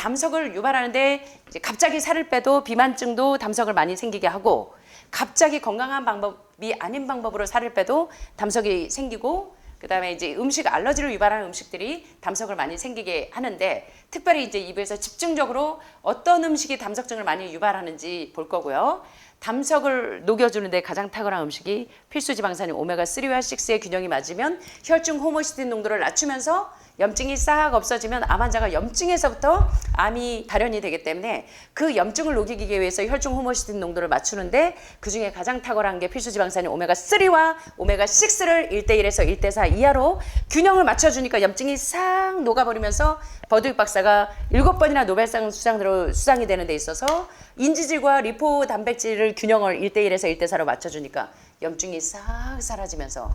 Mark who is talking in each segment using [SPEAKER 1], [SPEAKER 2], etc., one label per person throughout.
[SPEAKER 1] 담석을 유발하는데 이제 갑자기 살을 빼도 비만증도 담석을 많이 생기게 하고 갑자기 건강한 방법이 아닌 방법으로 살을 빼도 담석이 생기고 그다음에 이제 음식 알러지를 유발하는 음식들이 담석을 많이 생기게 하는데 특별히 이제 이부에서 집중적으로 어떤 음식이 담석증을 많이 유발하는지 볼 거고요. 담석을 녹여주는데 가장 탁월한 음식이 필수 지방산인 오메가3와 6의 균형이 맞으면 혈중 호모시스틴 농도를 낮추면서 염증이 싹 없어지면 암 환자가 염증에서부터 암이 발현이 되기 때문에 그 염증을 녹이기 위해서 혈중 호모시스틴 농도를 맞추는데 그중에 가장 탁월한 게 필수 지방산인 오메가3와 오메가6를 1대1에서 1대4 이하로 균형을 맞춰주니까 염증이 싹 녹아버리면서 버드윅 박사가 7번이나 노벨상 수상이 되는 데 있어서 인지질과 리포 단백질을 균형을 1대1에서 1대4로 맞춰주니까 염증이 싹 사라지면서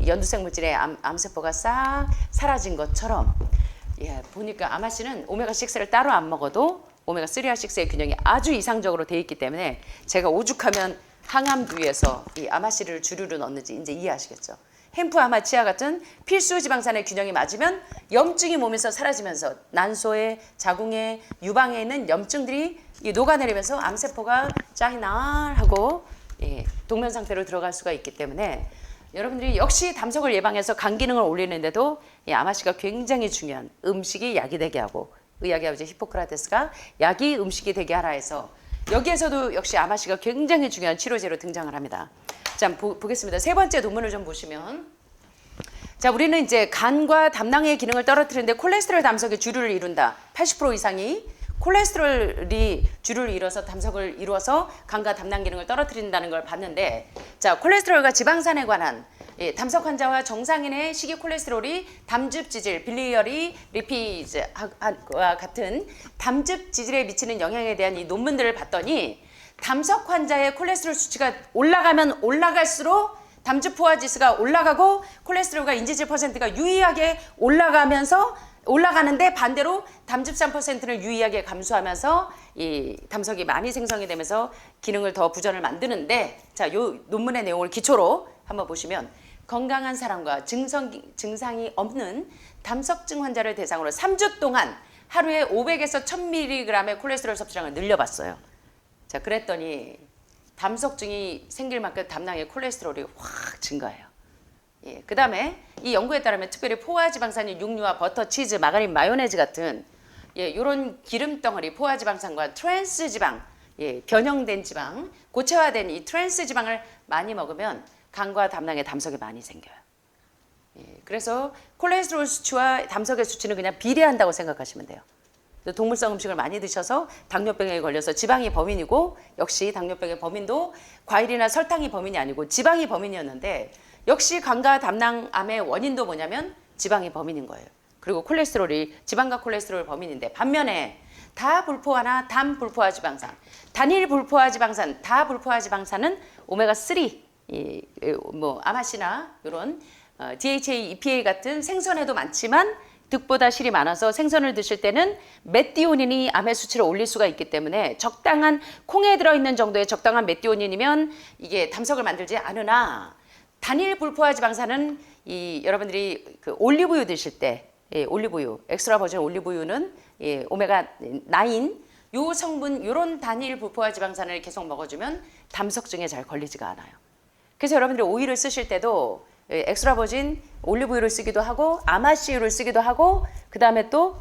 [SPEAKER 1] 연두색 물질의 암세포가 싹 사라진 것처럼 보니까 아마씨는 오메가6를 따로 안 먹어도 오메가3와 6의 균형이 아주 이상적으로 돼 있기 때문에 제가 오죽하면 항암 부위에서 이 아마씨를 주류로 넣는지 이제 이해하시겠죠. 햄프, 아마, 치아 같은 필수 지방산의 균형이 맞으면 염증이 몸에서 사라지면서 난소에, 자궁에, 유방에 있는 염증들이 녹아내리면서 암세포가 짱이날하고 동면 상태로 들어갈 수가 있기 때문에 여러분들이 역시 담석을 예방해서 간 기능을 올리는데도 이 아마씨가 굉장히 중요한 음식이 약이 되게 하고 의학의 아버지 히포크라테스가 약이 음식이 되게 하라 해서 여기에서도 역시 아마씨가 굉장히 중요한 치료제로 등장을 합니다. 자, 보겠습니다. 세 번째 논문을 좀 보시면 자, 우리는 이제 간과 담낭의 기능을 떨어뜨리는데 콜레스테롤 담석이 주류를 이룬다. 80% 이상이 콜레스테롤이 주류를 이뤄서 담석을 이루어서 간과 담낭 기능을 떨어뜨린다는 걸 봤는데 자, 콜레스테롤과 지방산에 관한 담석 환자와 정상인의 식이 콜레스테롤이 담즙 지질, 빌리어리 리피즈와 같은 담즙 지질에 미치는 영향에 대한 이 논문들을 봤더니 담석 환자의 콜레스테롤 수치가 올라가면 올라갈수록 담즙 포화 지수가 올라가고 콜레스테롤과 인지질 퍼센트가 유의하게 올라가는데 반대로 담즙산 퍼센트를 유의하게 감소하면서 이 담석이 많이 생성이 되면서 기능을 더 부전을 만드는데 자, 요 논문의 내용을 기초로 한번 보시면 건강한 사람과 증상이 없는 담석증 환자를 대상으로 3주 동안 하루에 500에서 1000mg의 콜레스테롤 섭취량을 늘려봤어요. 자, 그랬더니 담석증이 생길 만큼 담낭의 콜레스테롤이 확 증가해요. 그 다음에 이 연구에 따르면 특별히 포화지방산인 육류와 버터, 치즈, 마가린, 마요네즈 같은 이런 기름덩어리 포화지방산과 트랜스지방, 변형된 지방, 고체화된 이 트랜스지방을 많이 먹으면 간과 담낭에 담석이 많이 생겨요. 그래서 콜레스테롤 수치와 담석의 수치는 그냥 비례한다고 생각하시면 돼요. 동물성 음식을 많이 드셔서 당뇨병에 걸려서 지방이 범인이고 역시 당뇨병의 범인도 과일이나 설탕이 범인이 아니고 지방이 범인이었는데 역시 간과 담낭암의 원인도 뭐냐면 지방이 범인인 거예요. 그리고 콜레스테롤이 지방과 콜레스테롤 범인인데 반면에 다불포화나 단불포화 지방산, 단일 불포화 지방산, 다불포화 지방산은 오메가3 아마씨나 이런 DHA, EPA 같은 생선에도 많지만 득보다 실이 많아서 생선을 드실 때는 메티오닌이 암의 수치를 올릴 수가 있기 때문에 적당한 콩에 들어있는 정도의 적당한 메티오닌이면 이게 담석을 만들지 않으나 단일 불포화 지방산은 여러분들이 그 올리브유 드실 때 올리브유, 엑스트라 버진 올리브유는 오메가9 요 성분 요런 단일 불포화 지방산을 계속 먹어주면 담석증에 잘 걸리지가 않아요. 그래서 여러분들이 오일을 쓰실 때도 엑스트라 버진 올리브유를 쓰기도 하고 아마씨유를 쓰기도 하고 그 다음에 또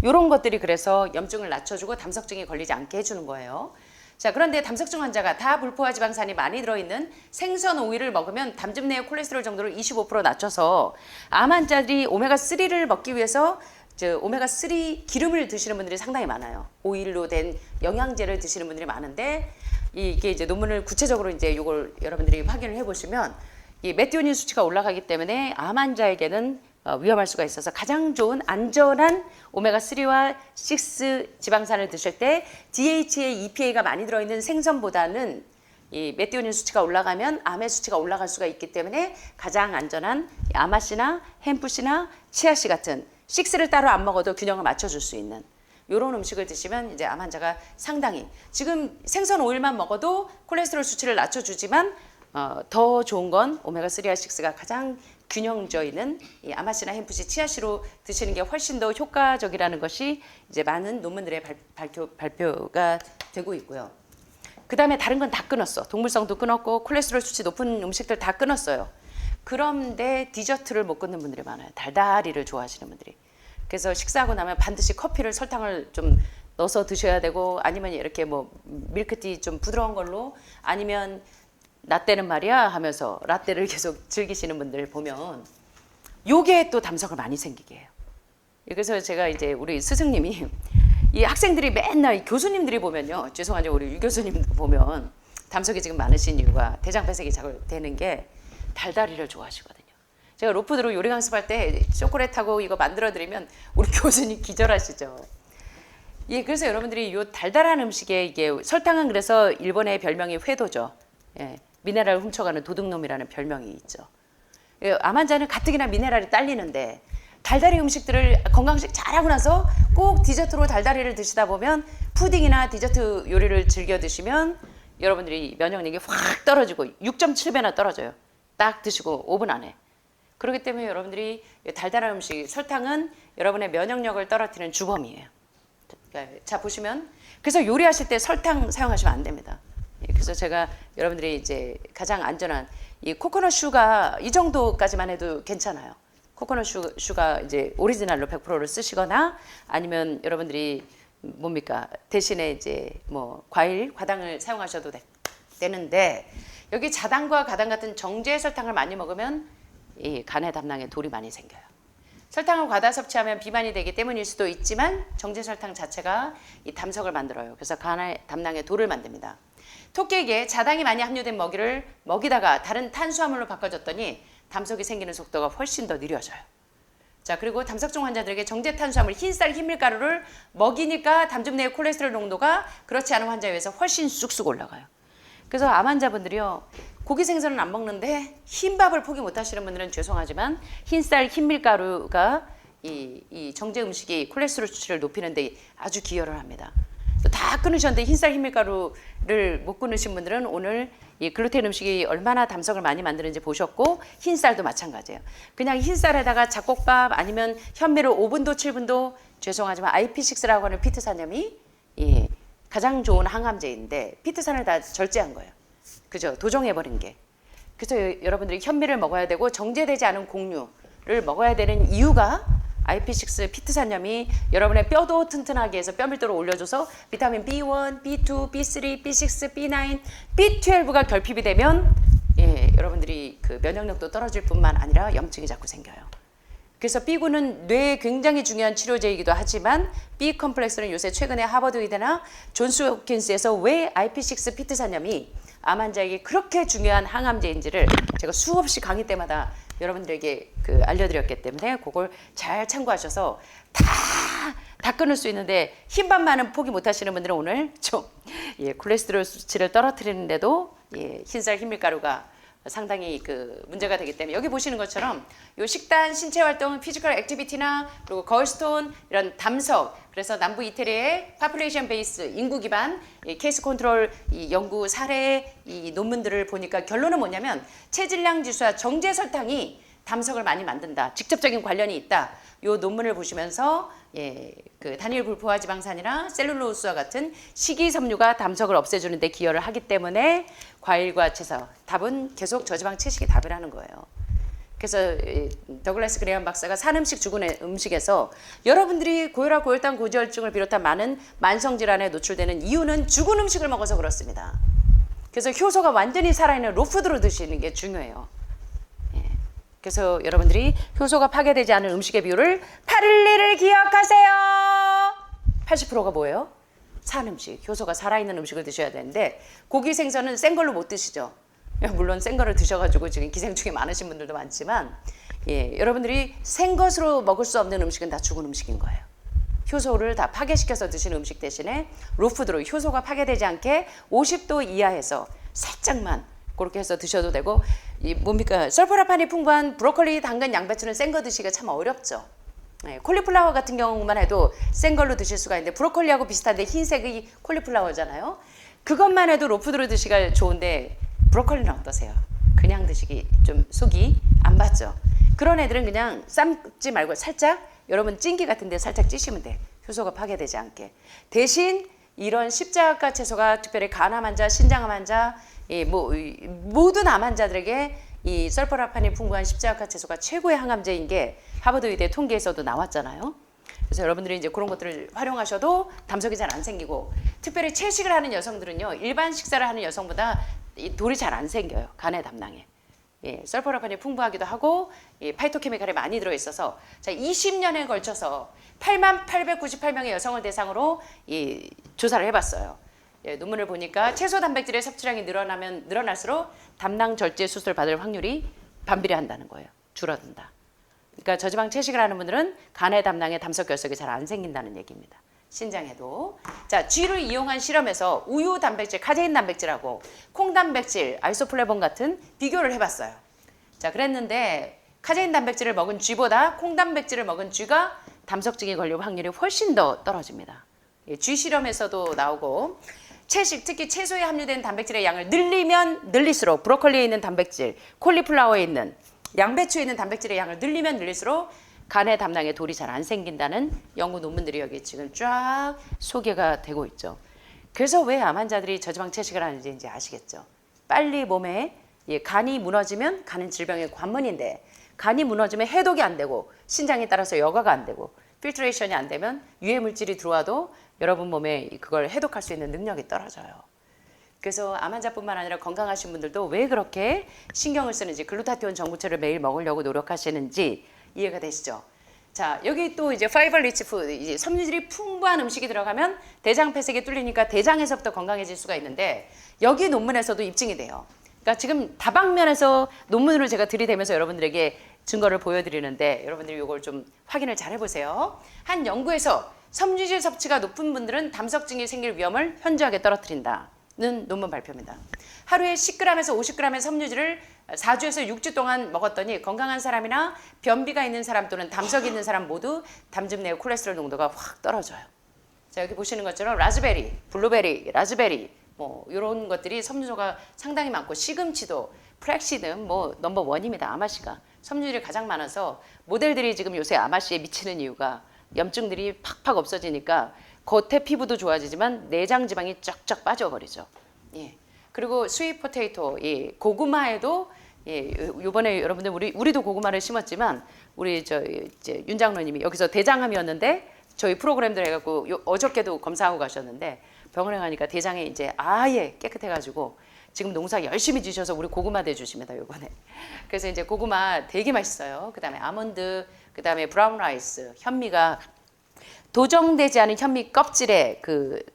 [SPEAKER 1] 이런 것들이 그래서 염증을 낮춰주고 담석증이 걸리지 않게 해주는 거예요. 자, 그런데 담석증 환자가 다불포화 지방산이 많이 들어있는 생선 오일을 먹으면 담즙 내의 콜레스테롤 정도를 25% 낮춰서 암 환자들이 오메가3를 먹기 위해서 오메가3 기름을 드시는 분들이 상당히 많아요. 오일로 된 영양제를 드시는 분들이 많은데 이게 이제 논문을 구체적으로 이제 이걸 여러분들이 확인을 해보시면 이 메티오닌 수치가 올라가기 때문에 암 환자에게는 위험할 수가 있어서 가장 좋은 안전한 오메가3와 6 지방산을 드실 때 DHA, EPA가 많이 들어있는 생선보다는 이 메티오닌 수치가 올라가면 암의 수치가 올라갈 수가 있기 때문에 가장 안전한 아마씨나 햄프씨나 치아씨 같은 6를 따로 안 먹어도 균형을 맞춰줄 수 있는 이런 음식을 드시면 이제 암 환자가 상당히 지금 생선 오일만 먹어도 콜레스테롤 수치를 낮춰주지만 더 좋은 건 오메가3와 6가 가장 균형져 있는 이 아마씨나 햄프씨, 치아씨로 드시는 게 훨씬 더 효과적이라는 것이 이제 많은 논문들의 발표가 되고 있고요. 그 다음에 다른 건 다 끊었어. 동물성도 끊었고 콜레스테롤 수치 높은 음식들 다 끊었어요. 그런데 디저트를 못 끊는 분들이 많아요. 달달이를 좋아하시는 분들이. 그래서 식사하고 나면 반드시 커피를 설탕을 좀 넣어서 드셔야 되고, 아니면 이렇게 뭐 밀크티 좀 부드러운 걸로, 아니면 라떼는 말이야 하면서 라떼를 계속 즐기시는 분들 보면 요게 또 담석을 많이 생기게 해요. 그래서 제가 이제 우리 스승님이 이 학생들이 맨날 교수님들이 보면요, 죄송하죠, 우리 유 교수님 보면 담석이 지금 많으신 이유가 대장 배색이 잘 되는 게 달달이를 좋아하시거든요. 제가 로푸드로 요리 강습할 때 초콜릿하고 이거 만들어 드리면 우리 교수님 기절하시죠. 예, 그래서 여러분들이 요 달달한 음식에 이게 설탕은 그래서 일본의 별명이 회도죠. 예, 미네랄을 훔쳐가는 도둑놈이라는 별명이 있죠. 예, 암 환자는 가뜩이나 미네랄이 딸리는데 달달이 음식들을 건강식 잘하고 나서 꼭 디저트로 달달이를 드시다 보면, 푸딩이나 디저트 요리를 즐겨 드시면 여러분들이 면역력이 확 떨어지고 6.7배나 떨어져요. 딱 드시고 5분 안에. 그렇기 때문에 여러분들이 달달한 음식, 설탕은 여러분의 면역력을 떨어뜨리는 주범이에요. 자, 보시면 그래서 요리하실 때 설탕 사용하시면 안 됩니다. 그래서 제가 여러분들이 이제 가장 안전한 이 코코넛 슈가 이 정도까지만 해도 괜찮아요. 코코넛 슈가 이제 오리지널로 100%를 쓰시거나, 아니면 여러분들이 뭡니까 대신에 이제 뭐 과당을 사용하셔도 되는데, 여기 자당과 가당 같은 정제 설탕을 많이 먹으면 이 간의 담낭에 돌이 많이 생겨요. 설탕을 과다 섭취하면 비만이 되기 때문일 수도 있지만 정제 설탕 자체가 이 담석을 만들어요. 그래서 간의 담낭에 돌을 만듭니다. 토끼에게 자당이 많이 함유된 먹이를 먹이다가 다른 탄수화물로 바꿔줬더니 담석이 생기는 속도가 훨씬 더 느려져요. 자, 그리고 담석증 환자들에게 정제 탄수화물, 흰쌀, 흰밀가루를 먹이니까 담즙 내의 콜레스테롤 농도가 그렇지 않은 환자에 비해서 훨씬 쑥쑥 올라가요. 그래서 암 환자분들이요, 고기 생선은 안 먹는데 흰밥을 포기 못 하시는 분들은 죄송하지만 흰쌀, 흰밀가루가 이 정제 음식이 콜레스테롤 수치를 높이는 데 아주 기여를 합니다. 다 끊으셨는데 흰쌀, 흰밀가루를 못 끊으신 분들은 오늘 이 글루텐 음식이 얼마나 담석을 많이 만드는지 보셨고, 흰쌀도 마찬가지예요. 그냥 흰쌀에다가 잡곡밥 아니면 현미를 5분도 7분도, 죄송하지만 IP6라고 하는 피트산염이 가장 좋은 항암제인데 피트산을 다 절제한 거예요. 그죠? 도정해버린 게. 그래서 여러분들이 현미를 먹어야 되고 정제되지 않은 곡류를 먹어야 되는 이유가, IP6 피트산염이 여러분의 뼈도 튼튼하게 해서 뼈밀도를 올려줘서 비타민 B1, B2, B3, B6, B9, B12가 결핍이 되면 여러분들이 그 면역력도 떨어질 뿐만 아니라 염증이 자꾸 생겨요. 그래서 B군은 뇌에 굉장히 중요한 치료제이기도 하지만 B 컴플렉스는 요새 최근에 하버드 의대나 존스 홉킨스에서 왜 IP6 피트산염이 암 환자에게 그렇게 중요한 항암제인지를 제가 수없이 강의 때마다 여러분들에게 알려드렸기 때문에 그걸 잘 참고하셔서 다 끊을 수 있는데, 흰밥만은 포기 못 하시는 분들은 오늘 좀 콜레스테롤 수치를 떨어뜨리는데도 흰쌀, 흰밀가루가 상당히 문제가 되기 때문에, 여기 보시는 것처럼 요 식단, 신체 활동, 피지컬 액티비티나 그리고 걸스톤, 이런 담석, 그래서 남부 이태리의 파퓰레이션 베이스, 인구 기반 케이스 컨트롤 연구 사례 논문들을 보니까 결론은 뭐냐면, 체질량 지수와 정제 설탕이 담석을 많이 만든다, 직접적인 관련이 있다. 요 논문을 보시면서 단일 불포화 지방산이나 셀룰로스와 같은 식이섬유가 담석을 없애주는 데 기여를 하기 때문에 과일과 채소, 답은 계속 저지방 채식이 답이라는 거예요. 그래서 더글라스 그레이엄 박사가 산음식, 죽은 음식에서 여러분들이 고혈압, 고혈당, 고지혈증을 비롯한 많은 만성질환에 노출되는 이유는 죽은 음식을 먹어서 그렇습니다. 그래서 효소가 완전히 살아있는 로푸드로 드시는 게 중요해요. 그래서 여러분들이 효소가 파괴되지 않은 음식의 비율을 8:1을 기억하세요. 80%가 뭐예요? 산 음식, 효소가 살아있는 음식을 드셔야 되는데, 고기, 생선은 센 걸로 못 드시죠. 물론 센 거를 드셔가지고 지금 기생충이 많으신 분들도 많지만, 여러분들이 생 것으로 먹을 수 없는 음식은 다 죽은 음식인 거예요. 효소를 다 파괴시켜서 드시는 음식 대신에 로푸드로 효소가 파괴되지 않게 50도 이하에서 살짝만 그렇게 해서 드셔도 되고, 뭡니까 설포라판이 풍부한 브로콜리, 당근, 양배추는 센 거 드시기가 참 어렵죠. 콜리플라워 같은 경우만 해도 센 걸로 드실 수가 있는데, 브로콜리하고 비슷한데 흰색이 콜리플라워잖아요. 그것만 해도 로푸드로 드시기가 좋은데 브로콜리는 어떠세요? 그냥 드시기 좀 속이 안 받죠. 그런 애들은 그냥 삶지 말고 살짝 여러분 찜기 같은 데 살짝 찌시면 돼. 효소가 파괴되지 않게. 대신 이런 십자가 채소가 특별히 간암 환자, 신장암 환자, 모든 암 환자들에게 이 설포라판이 풍부한 십자가 채소가 최고의 항암제인 게 하버드 의대 통계에서도 나왔잖아요. 그래서 여러분들이 이제 그런 것들을 활용하셔도 담석이 잘 안 생기고, 특별히 채식을 하는 여성들은요, 일반 식사를 하는 여성보다 이 돌이 잘 안 생겨요. 간의 담낭에. 예, 설포라판이 풍부하기도 하고 파이토케미칼이 많이 들어있어서, 자, 20년에 걸쳐서 8898명의 여성을 대상으로 이 조사를 해봤어요. 예, 논문을 보니까 채소 단백질의 섭취량이 늘어나면 늘어날수록 담낭 절제 수술 받을 확률이 반비례한다는 거예요. 줄어든다. 그러니까 저지방 채식을 하는 분들은 간의 담낭에 담석 결석이 잘 안 생긴다는 얘기입니다. 신장에도. 자, 쥐를 이용한 실험에서 우유 단백질, 카제인 단백질하고 콩 단백질, 아이소플레본 같은 비교를 해봤어요. 자, 그랬는데 카제인 단백질을 먹은 쥐보다 콩 단백질을 먹은 쥐가 담석증이 걸릴 확률이 훨씬 더 떨어집니다. 예, 쥐 실험에서도 나오고, 채식, 특히 채소에 함유된 단백질의 양을 늘리면 늘릴수록 브로콜리에 있는 단백질, 콜리플라워에 있는, 양배추에 있는 단백질의 양을 늘리면 늘릴수록 간의 담낭에 돌이 잘 안 생긴다는 연구 논문들이 여기 지금 쫙 소개가 되고 있죠. 그래서 왜 암 환자들이 저지방 채식을 하는지 이제 아시겠죠. 빨리 몸에 간이 무너지면 간은 질병의 관문인데, 간이 무너지면 해독이 안 되고 신장에 따라서 여과가 안 되고 필트레이션이 안 되면 유해 물질이 들어와도 여러분 몸에 그걸 해독할 수 있는 능력이 떨어져요. 그래서 암 환자뿐만 아니라 건강하신 분들도 왜 그렇게 신경을 쓰는지, 글루타티온 정부체를 매일 먹으려고 노력하시는지 이해가 되시죠? 자, 여기 또 이제 파이버 리치 푸드, 이제 섬유질이 풍부한 음식이 들어가면 대장 폐색이 뚫리니까 대장에서부터 건강해질 수가 있는데, 여기 논문에서도 입증이 돼요. 그러니까 지금 다방면에서 논문으로 제가 들이대면서 여러분들에게 증거를 보여드리는데, 여러분들이 이걸 좀 확인을 잘 해보세요. 한 연구에서 섬유질 섭취가 높은 분들은 담석증이 생길 위험을 현저하게 떨어뜨린다는 논문 발표입니다. 하루에 10g에서 50g의 섬유질을 4주에서 6주 동안 먹었더니 건강한 사람이나 변비가 있는 사람 또는 담석이 있는 사람 모두 담즙 내 콜레스테롤 농도가 확 떨어져요. 자, 여기 보시는 것처럼 라즈베리, 블루베리, 라즈베리 뭐 이런 것들이 섬유소가 상당히 많고, 시금치도 프렉시는 뭐 넘버 원입니다. 아마씨가 섬유질이 가장 많아서 모델들이 지금 요새 아마씨에 미치는 이유가 염증들이 팍팍 없어지니까 겉에 피부도 좋아지지만 내장 지방이 쫙쫙 빠져버리죠. 예. 그리고 스윗 포테이토, 예, 고구마에도, 예, 요번에 여러분들 우리도 고구마를 심었지만 우리 이제 윤 장로님이 여기서 대장암이었는데 저희 프로그램들 해갖고 어저께도 검사하고 가셨는데 병원에 가니까 대장에 이제 아예 깨끗해가지고 지금 농사 열심히 지셔서 우리 고구마 대주십니다, 요번에. 그래서 이제 고구마 되게 맛있어요. 그 다음에 아몬드, 그 다음에 브라운 라이스, 현미가 도정되지 않은 현미 껍질에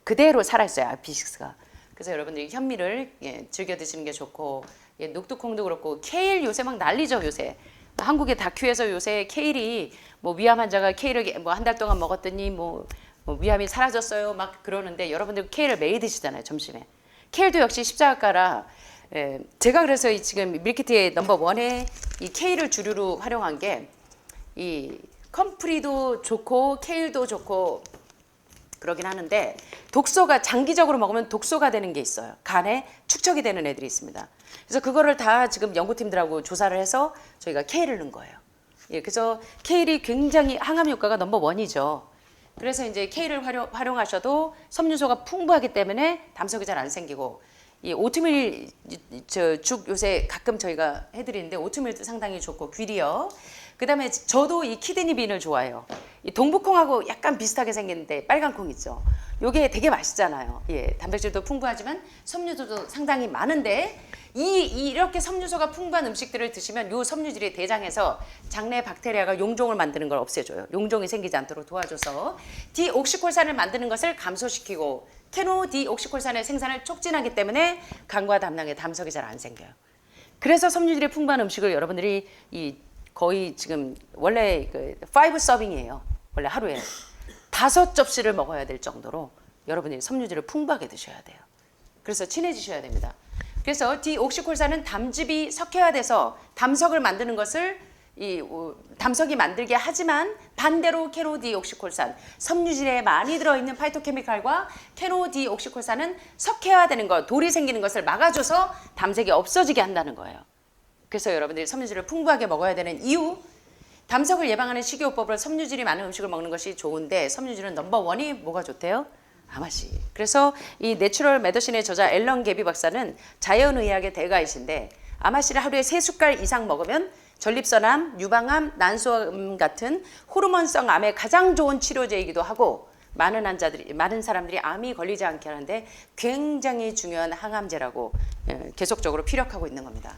[SPEAKER 1] 그대로 살아있어요, 알피식스가. 그래서 여러분들이 현미를 즐겨 드시는 게 좋고, 녹두콩도 그렇고, 케일 요새 막 난리죠, 요새. 한국의 다큐에서 요새 케일이 뭐 위암 환자가 케일을 뭐 한 달 동안 먹었더니 뭐 위암이 사라졌어요 막 그러는데, 여러분들 케일을 매일 드시잖아요, 점심에. 케일도 역시 십자가라. 제가 그래서 지금 밀키트의 넘버 원에 이 케일을 주류로 활용한 게, 이 컴프리도 좋고 케일도 좋고 그러긴 하는데, 독소가 장기적으로 먹으면 독소가 되는 게 있어요. 간에 축적이 되는 애들이 있습니다. 그래서 그거를 다 지금 연구팀들하고 조사를 해서 저희가 케일을 넣은 거예요. 예, 그래서 케일이 굉장히 항암 효과가 넘버 원이죠. 그래서 이제 케일을 활용하셔도 섬유소가 풍부하기 때문에 담석이 잘 안 생기고, 이 오트밀 죽 요새 가끔 저희가 해드리는데 오트밀도 상당히 좋고, 귀리요. 그다음에 저도 이 키드니 빈을 좋아해요. 이 동북콩하고 약간 비슷하게 생겼는데 빨간 콩 있죠. 요게 되게 맛있잖아요. 예, 단백질도 풍부하지만 섬유소도 상당히 많은데, 이렇게 섬유소가 풍부한 음식들을 드시면 요 섬유질이 대장에서 장내 박테리아가 용종을 만드는 걸 없애줘요. 용종이 생기지 않도록 도와줘서 디옥시콜산을 만드는 것을 감소시키고, 케노디옥시콜산의 생산을 촉진하기 때문에 간과 담낭에 담석이 잘 안 생겨요. 그래서 섬유질이 풍부한 음식을 여러분들이 거의 지금 원래 5 서빙이에요. 원래 하루에 5 접시를 먹어야 될 정도로 여러분이 섬유질을 풍부하게 드셔야 돼요. 그래서 친해지셔야 됩니다. 그래서 디옥시콜산은 담즙이 섞여야 돼서 담석을 만드는 것을 담석이 만들게 하지만, 반대로 케노디옥시콜산, 섬유질에 많이 들어있는 파이토케미칼과 케노디옥시콜산은 섞여야 되는 것, 돌이 생기는 것을 막아줘서 담색이 없어지게 한다는 거예요. 그래서 여러분들이 섬유질을 풍부하게 먹어야 되는 이유, 담석을 예방하는 식이요법으로 섬유질이 많은 음식을 먹는 것이 좋은데 섬유질은 넘버원이 뭐가 좋대요? 아마씨. 그래서 이 내추럴 메디신의 저자 앨런 게비 박사는 자연의학의 대가이신데 아마씨를 하루에 3숟갈 이상 먹으면 전립선암, 유방암, 난소암 같은 호르몬성 암에 가장 좋은 치료제이기도 하고 많은 사람들이 암이 걸리지 않게 하는데 굉장히 중요한 항암제라고 계속적으로 피력하고 있는 겁니다.